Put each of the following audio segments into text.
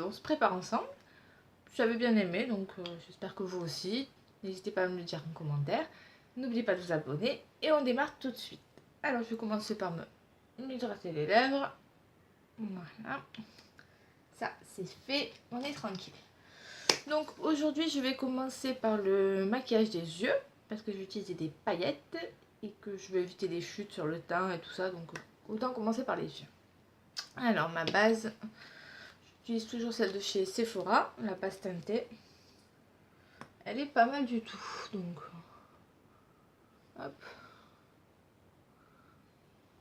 on se prépare ensemble. J'avais bien aimé, donc j'espère que vous aussi. N'hésitez pas à me le dire en commentaire. N'oubliez pas de vous abonner et on démarre tout de suite. Alors je vais commencer par m'hydrater les lèvres. Voilà. Ça c'est fait, on est tranquille. Donc aujourd'hui je vais commencer par le maquillage des yeux. Parce que je vais utiliser des paillettes et que je vais éviter les chutes sur le teint et tout ça. Donc autant commencer par les yeux. Alors ma base, j'utilise toujours celle de chez Sephora, la pâte teintée. Elle est pas mal du tout. Donc hop.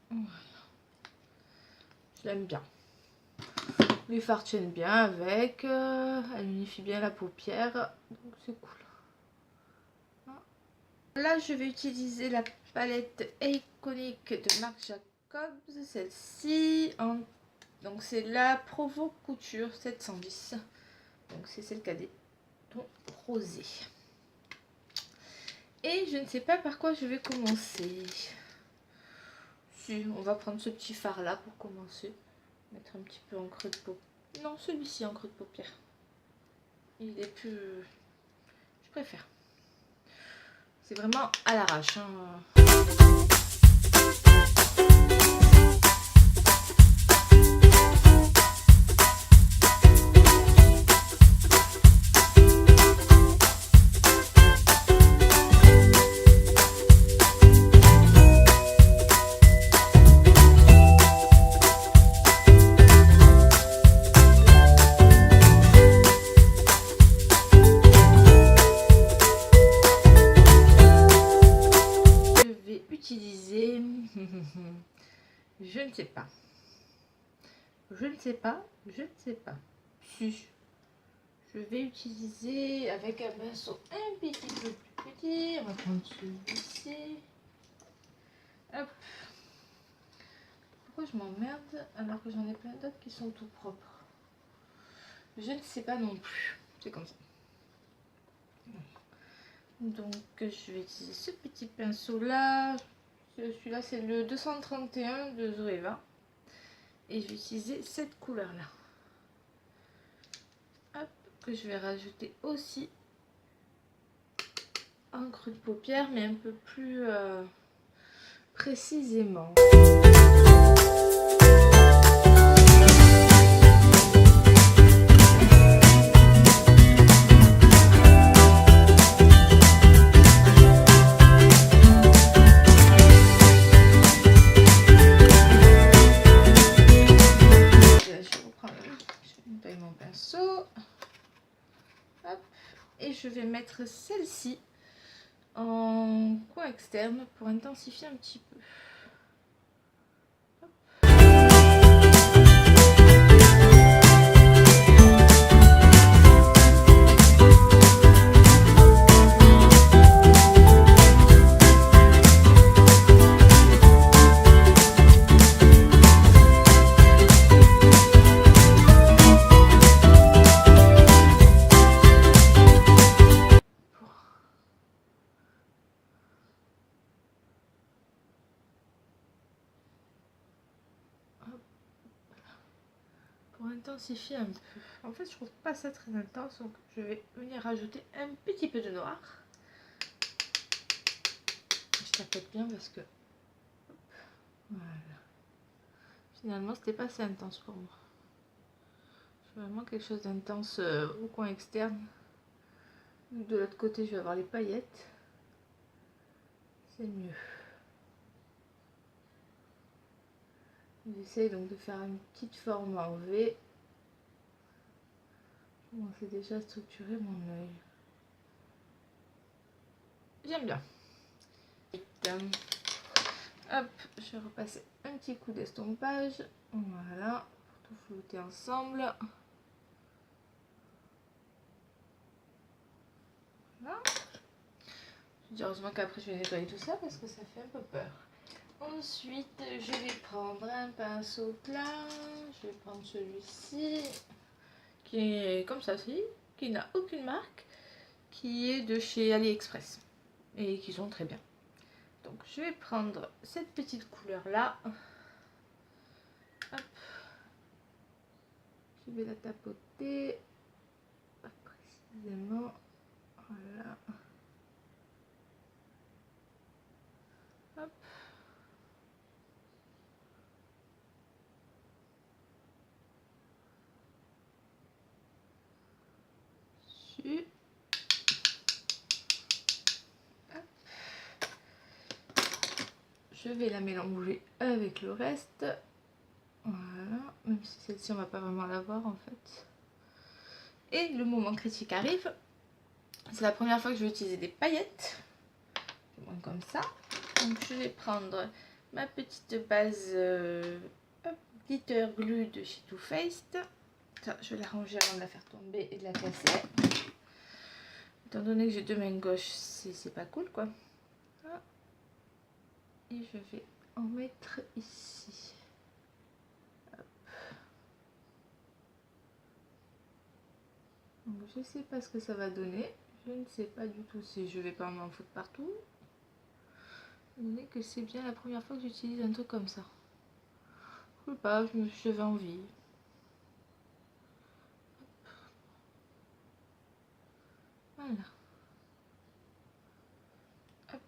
Voilà. Je l'aime bien. Les fards tiennent bien avec. Elle unifie bien la paupière. Donc c'est cool. Là je vais utiliser la palette Iconic de Marc Jacobs. Celle-ci. Donc c'est la Provo Couture 710. Donc c'est celle qui a des tons rosés. Et je ne sais pas par quoi je vais commencer. Si, on va prendre ce petit fard là pour commencer. Mettre un petit peu en creux de paupière. Non, celui-ci en creux de paupière. Il est plus... Je préfère. C'est vraiment à l'arrache. Je ne sais pas. Je ne sais pas. Je ne sais pas. Si. Je vais utiliser avec un pinceau un petit peu plus petit. On va prendre celui-ci. Hop. Pourquoi je m'emmerde alors que j'en ai plein d'autres qui sont tout propres? Je ne sais pas non plus. C'est comme ça. Donc je vais utiliser ce petit pinceau là. Celui-là c'est le 231 de Zoeva. Et je vais utiliser cette couleur là. Hop, que je vais rajouter aussi en creux de paupière, mais un peu plus précisément. Et je vais mettre celle-ci en coin externe pour intensifier un petit peu. Pour intensifier un peu. En fait, je trouve pas ça très intense, donc je vais venir rajouter un petit peu de noir. Je tapote bien parce que... Voilà. Finalement, c'était pas assez intense pour moi. Je veux vraiment quelque chose d'intense au coin externe. De l'autre côté, je vais avoir les paillettes. C'est mieux. J'essaye donc de faire une petite forme en V. Je commence déjà à structurer mon œil. J'aime bien. Hop, je vais repasser un petit coup d'estompage. Voilà, pour tout flouter ensemble. Voilà. Je dis heureusement qu'après je vais nettoyer tout ça parce que ça fait un peu peur. Ensuite, je vais prendre un pinceau plat. Je vais prendre celui-ci qui est comme ça, qui n'a aucune marque, qui est de chez AliExpress et qui sont très bien. Donc je vais prendre cette petite couleur là. Hop. Je vais la tapoter précisément. Voilà. Hop. Dessus. Hop. Je vais la mélanger avec le reste. Voilà, même si celle-ci on va pas vraiment la voir en fait. Et le moment critique arrive. C'est la première fois que je vais utiliser des paillettes. Du moins comme ça. Donc je vais prendre ma petite base glitter glue de chez Too Faced. Ça, je vais la ranger avant de la faire tomber et de la casser. Étant donné que j'ai deux mains gauches, c'est pas cool quoi. Et je vais en mettre ici. Donc je sais pas ce que ça va donner. Je ne sais pas du tout si je vais pas m'en foutre partout. Mais que c'est bien la première fois que j'utilise un truc comme ça. Je sais pas, j'avais envie. Voilà. Hop.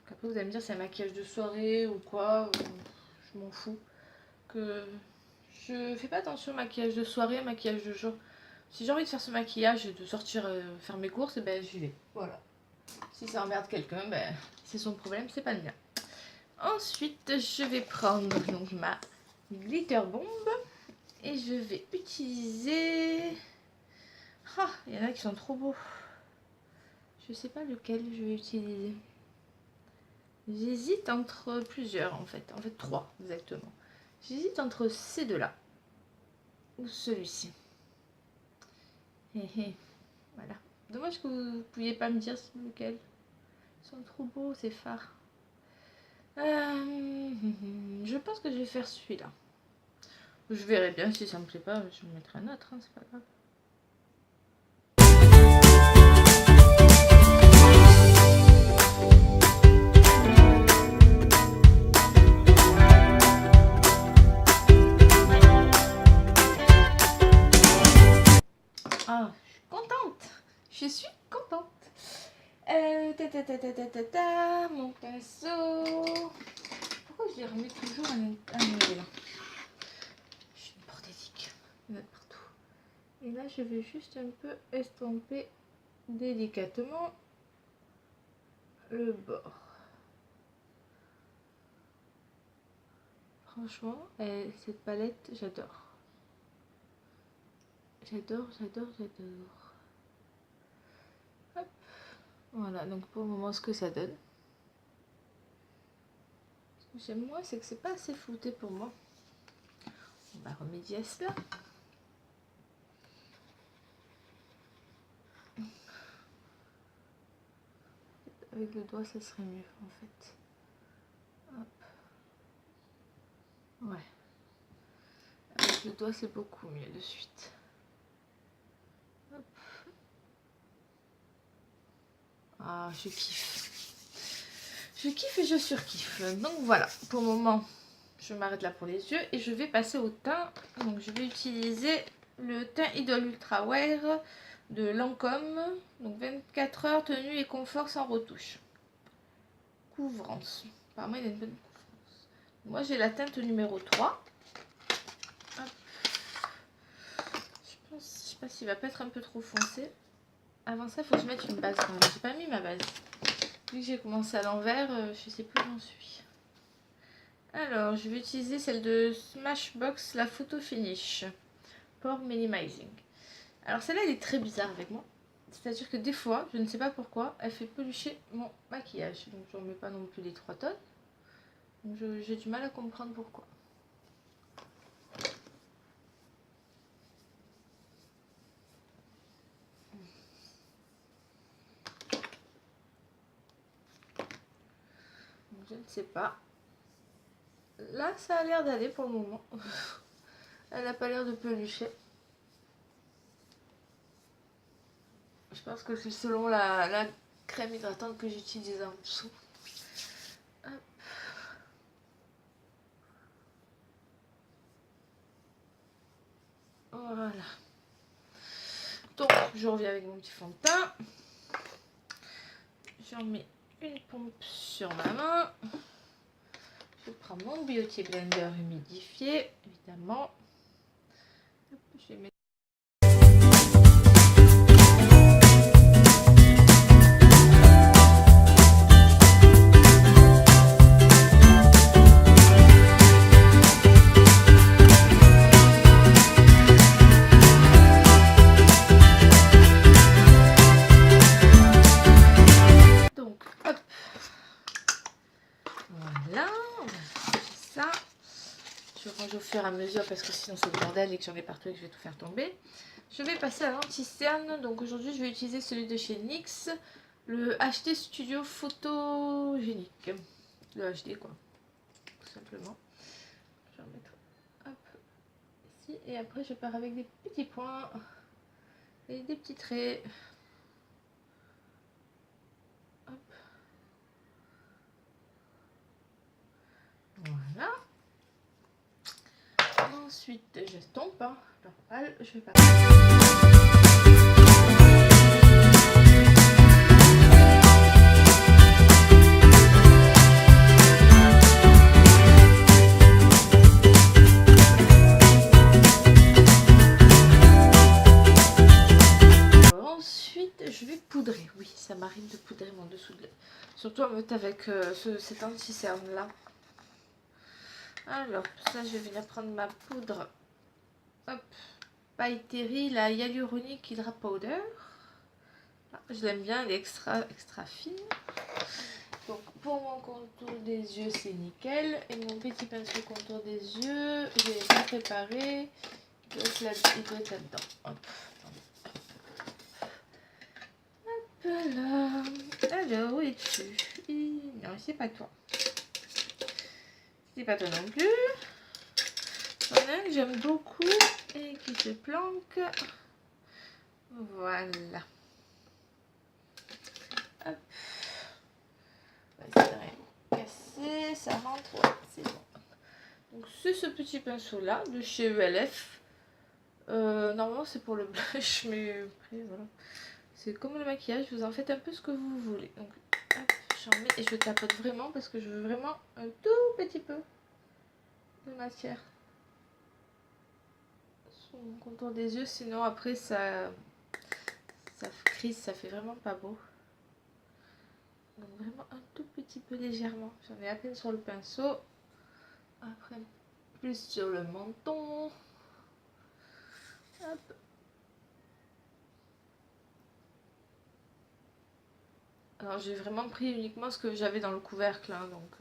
Après vous allez me dire c'est un maquillage de soirée ou quoi. Je m'en fous. Que je fais pas attention au maquillage de soirée, maquillage de jour. Si j'ai envie de faire ce maquillage et de sortir faire mes courses, et ben j'y vais. Voilà. Si ça emmerde quelqu'un, ben c'est son problème, c'est pas le mien. Ensuite, je vais prendre donc ma glitter bombe et je vais utiliser. Ah, il y en a qui sont trop beaux. Je sais pas lequel je vais utiliser. J'hésite entre plusieurs en fait trois exactement. J'hésite entre ces deux-là ou celui-ci. Voilà. Dommage que vous ne pouviez pas me dire lequel. Ils sont trop beaux ces fards. Je pense que je vais faire celui-là. Je verrai bien si ça me plaît pas, je vais mettrai un autre, hein, c'est pas grave. Ah, je suis contente. Je suis contente. Mon pinceau. Pourquoi je les remets toujours à nouveau là? Je suis une portétique. Il y en a partout. Et là, je vais juste un peu estomper délicatement le bord. Franchement, cette palette, j'adore. J'adore. Hop. Voilà, donc pour le moment, ce que ça donne. Ce que j'aime moins, c'est que c'est pas assez flouté pour moi. On va remédier à cela. Avec le doigt, ça serait mieux en fait. Hop. Ouais. Avec le doigt, c'est beaucoup mieux de suite. Hop. Ah, je kiffe. Je kiffe et je surkiffe. Donc voilà, pour le moment, je m'arrête là pour les yeux et je vais passer au teint. Donc je vais utiliser le teint Idol Ultra Wear de Lancôme. Donc 24 heures, tenue et confort sans retouche. Couvrance. Apparemment, il a une bonne couvrance. Moi, j'ai la teinte numéro 3. Hop. Je sais pas s'il va pas être un peu trop foncé. Avant ça, il faut que je mette une base. J'ai pas mis ma base. Vu que j'ai commencé à l'envers, je sais plus où j'en suis. Alors, je vais utiliser celle de Smashbox, la Photo Finish Pore Minimizing. Alors, celle-là, elle est très bizarre avec moi. C'est-à-dire que des fois, je ne sais pas pourquoi, elle fait pelucher mon maquillage. Donc, j'en mets pas non plus les 3 tonnes. Donc, j'ai du mal à comprendre pourquoi. Donc, je ne sais pas. Là, ça a l'air d'aller pour le moment. Elle n'a pas l'air de pelucher. Je pense que c'est selon la crème hydratante que j'utilise en dessous. Hop. Voilà. Donc, je reviens avec mon petit fond de teint. J'en mets une pompe sur ma main. Je prends mon Beauty Blender humidifié, évidemment. Je vais mettre... Donc, hop. Voilà, on va faire ça. Je range au fur et à mesure parce que sinon c'est le bordel et que j'en ai partout et que je vais tout faire tomber. Je vais passer à l'anti-cerne. Donc aujourd'hui je vais utiliser celui de chez NYX, le HD Studio Photogénique. Le HD quoi, tout simplement. Je vais remettre hop, ici et après je pars avec des petits points et des petits traits. Hop. Voilà. Ensuite, je tombe, hein, normal, je vais pas. Ensuite, je vais poudrer. Oui, ça m'arrive de poudrer mon dessous de l'œil. Surtout en mode avec cet anti-cerne là. Alors, ça, je vais venir prendre ma poudre. Hop. By Terry, la Hyaluronic Hydra Powder. Ah, je l'aime bien, elle est extra fine. Donc, pour mon contour des yeux, c'est nickel. Et mon petit pinceau contour des yeux, je l'ai bien préparé. Il doit être là-dedans. Hop. Voilà. Alors, où es-tu? Non, c'est pas toi. C'est pas toi non plus. Il y en a un que j'aime beaucoup et qui se planque. Voilà. Hop. Ça n'a cassé, ça rentre. Ouais, c'est bon. Donc, c'est ce petit pinceau-là de chez ELF. Normalement, c'est pour le blush, mais après, voilà. C'est comme le maquillage, vous en faites un peu ce que vous voulez. Donc, hop, j'en mets et je tapote vraiment parce que je veux vraiment un tout petit peu de matière sur mon contour des yeux. Sinon, après, ça crise, ça fait vraiment pas beau. Donc, vraiment un tout petit peu légèrement. J'en ai à peine sur le pinceau. Après, plus sur le menton. Hop. Alors j'ai vraiment pris uniquement ce que j'avais dans le couvercle, hein, donc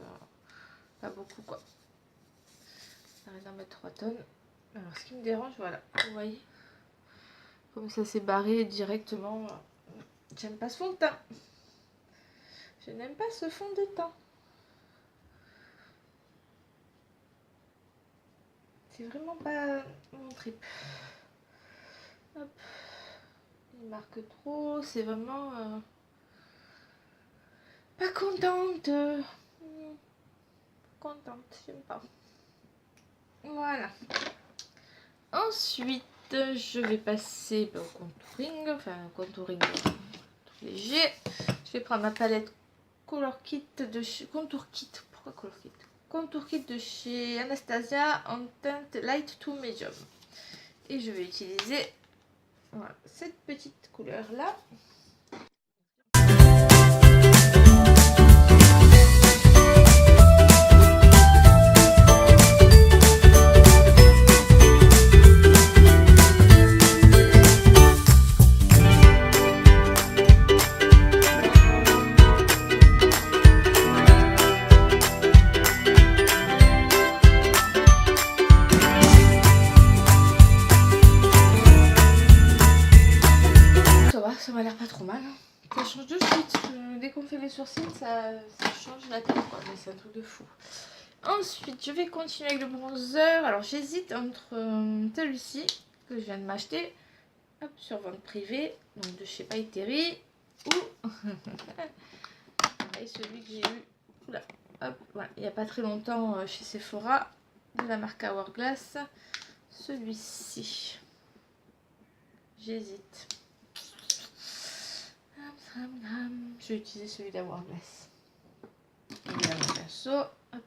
pas beaucoup quoi. J'arrête d'en mettre 3 tonnes. Alors ce qui me dérange, voilà, vous voyez, comme ça s'est barré directement. J'aime pas ce fond de teint. Je n'aime pas ce fond de teint. C'est vraiment pas mon trip. Hop. Il marque trop, c'est vraiment... pas contente. Contente, j'aime pas. Voilà. Ensuite, je vais passer au contouring. Enfin, contouring léger. Je vais prendre ma palette Color Kit de chez... Contour Kit. Pourquoi Color Kit? Contour Kit de chez Anastasia en teinte Light to Medium. Et je vais utiliser voilà, cette petite couleur là. Ça m'a l'air pas trop mal. Ça change de suite. Dès qu'on fait les sourcils, ça change la tête, quoi. Mais c'est un truc de fou. Ensuite, je vais continuer avec le bronzer. Alors, j'hésite entre celui-ci que je viens de m'acheter, hop, sur vente privée, donc de chez By Terry, ou et celui que j'ai eu, oula, hop, voilà, il n'y a pas très longtemps chez Sephora, de la marque Hourglass, celui-ci. J'hésite. Je vais utiliser celui d'Hourglass. Il a mon pinceau. Hop.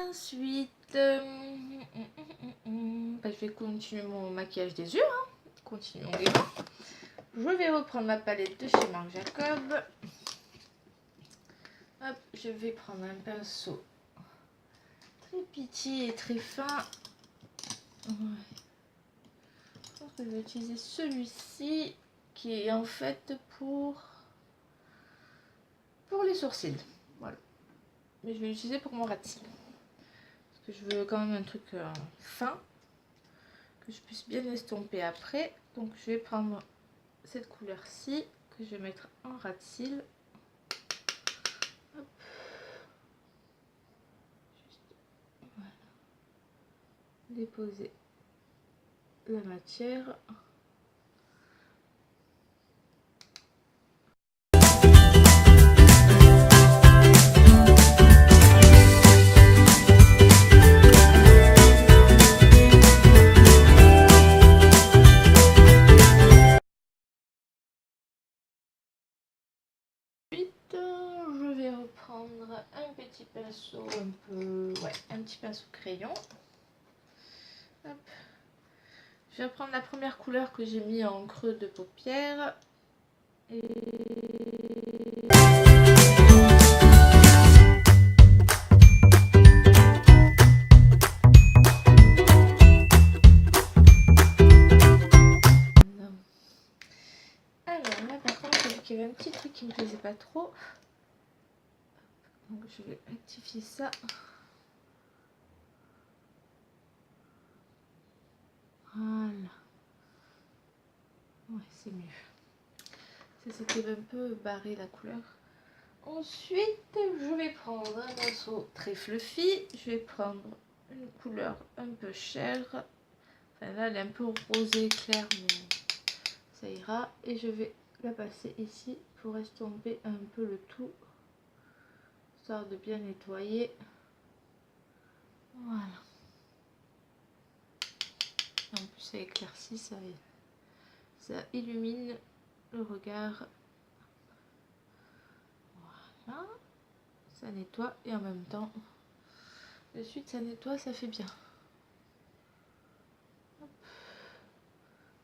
Ensuite, je vais continuer mon maquillage des yeux. Continuons gaiement. Je vais reprendre ma palette de chez Marc Jacob. Hop, je vais prendre un pinceau très petit et très fin. Ouais. Je pense que je vais utiliser celui-ci qui est en fait pour les sourcils. Voilà. Mais je vais l'utiliser pour mon ras de cils. Parce que je veux quand même un truc fin que je puisse bien estomper après. Donc je vais prendre cette couleur-ci que je vais mettre en ras de cils. Hop. Juste, voilà. Déposer la matière. Je vais reprendre un petit pinceau un petit pinceau crayon. Hop. Je vais prendre la première couleur que j'ai mis en creux de paupière. Et... Alors là par contre j'ai vu qu'il y avait un petit truc qui me plaisait pas trop. Donc je vais rectifier ça. Voilà. Ouais, c'est mieux. Ça c'était un peu barré la couleur. Ensuite, je vais prendre un pinceau très fluffy. Je vais prendre une couleur un peu chère. Enfin là, elle est un peu rosée clair, mais ça ira. Et je vais la passer ici pour estomper un peu le tout. Histoire de bien nettoyer. Voilà. En plus, ça éclaircit, ça illumine le regard. Voilà. Ça nettoie et en même temps, de suite, ça nettoie, ça fait bien. Hop.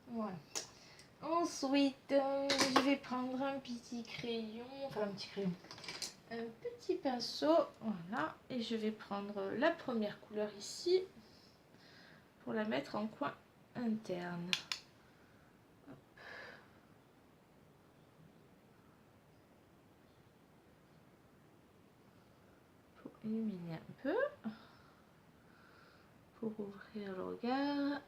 Voilà. Ensuite, je vais prendre un petit crayon, un petit pinceau, voilà, et je vais prendre la première couleur ici pour la mettre en coin interne. Hop. Pour illuminer un peu, pour ouvrir le regard.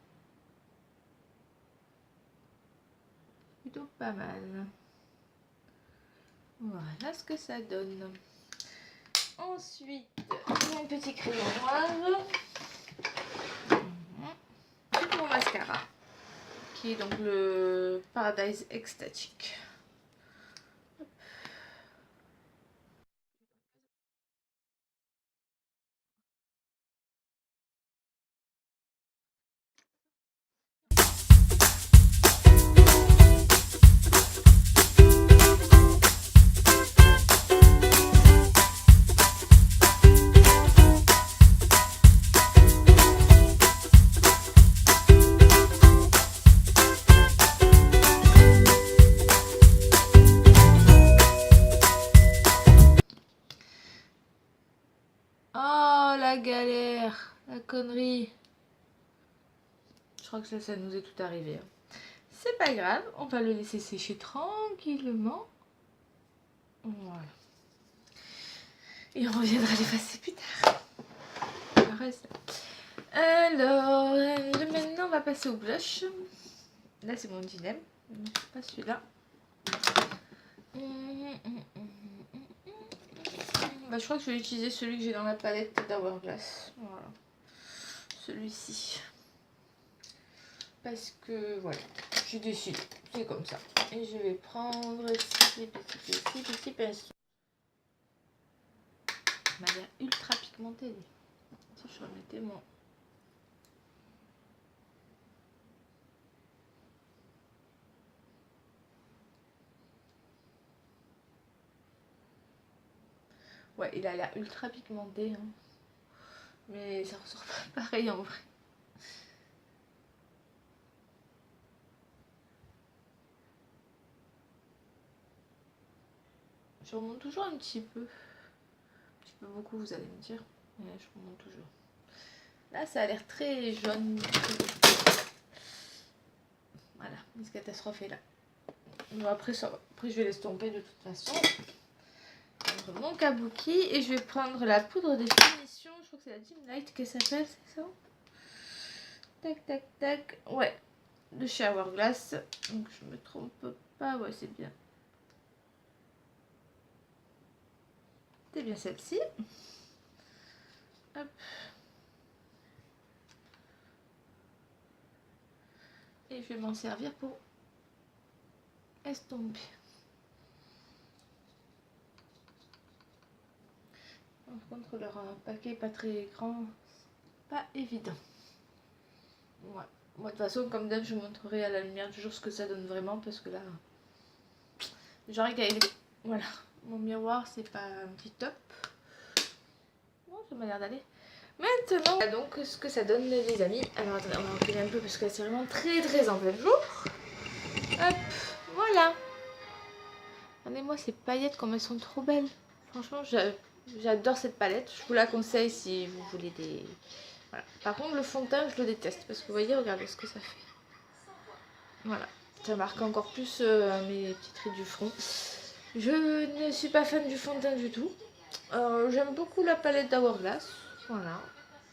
Plutôt pas mal. Voilà ce que ça donne. Ensuite, mon petit crayon noir. Et mon mascara, qui est donc le Paradise Ecstatic. Oh la galère, la connerie. Je crois que ça nous est tout arrivé. C'est pas grave, on va le laisser sécher tranquillement. Voilà. Et on reviendra l'effacer plus tard. Alors, maintenant on va passer au blush. Là c'est mon dilemme, pas celui-là. Je crois que je vais utiliser celui que j'ai dans la palette d'Hourglass. Voilà. Celui-ci. Parce que voilà, je suis décidée. c'est comme ça. Et je vais prendre ici, petit pinceau. Il m'a l'air ultra pigmenté. Si je remettais mon... Ouais, il a l'air ultra pigmenté. Hein. Mais ça ressort pas pareil en vrai. Je remonte toujours un petit peu. Un petit peu beaucoup, vous allez me dire. Mais je remonte toujours. Là, ça a l'air très jaune. Voilà, cette catastrophe est là. Bon, après, ça va. Après, je vais l'estomper de toute façon. Prendre mon kabuki et je vais prendre la poudre de finition. Je crois que c'est la Dim Light qu'elle s'appelle, c'est ça? Tac, tac, tac. Ouais, de chez Hourglass. Donc, je me trompe pas. Ouais, c'est bien. C'est bien celle-ci. Hop. Et je vais m'en servir pour estomper. Par contre, leur paquet pas très grand, pas évident. Ouais. Moi, de toute façon, comme d'hab, je vous montrerai à la lumière du jour ce que ça donne vraiment parce que là, genre avec voilà, mon miroir, c'est pas un petit top. Bon, ça m'a l'air d'aller. Maintenant, donc, ce que ça donne, les amis. Alors, attendez, on va reculer un peu parce que c'est vraiment très en plein jour. Hop, voilà. Regardez-moi ces paillettes, comme elles sont trop belles. Franchement, j'adore cette palette. Je vous la conseille si vous voulez des... Voilà. Par contre, le fond de teint, je le déteste. Parce que vous voyez, regardez ce que ça fait. Voilà. Ça marque encore plus mes petits traits du front. Je ne suis pas fan du fond de teint du tout. J'aime beaucoup la palette d'Hourglass. Voilà.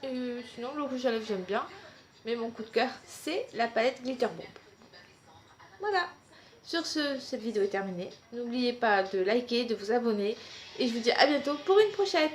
Et sinon, le rouge à lèvres, j'aime bien. Mais mon coup de cœur, c'est la palette Glitter Bomb. Voilà. Sur ce, cette vidéo est terminée. N'oubliez pas de liker, de vous abonner. Et je vous dis à bientôt pour une prochaine.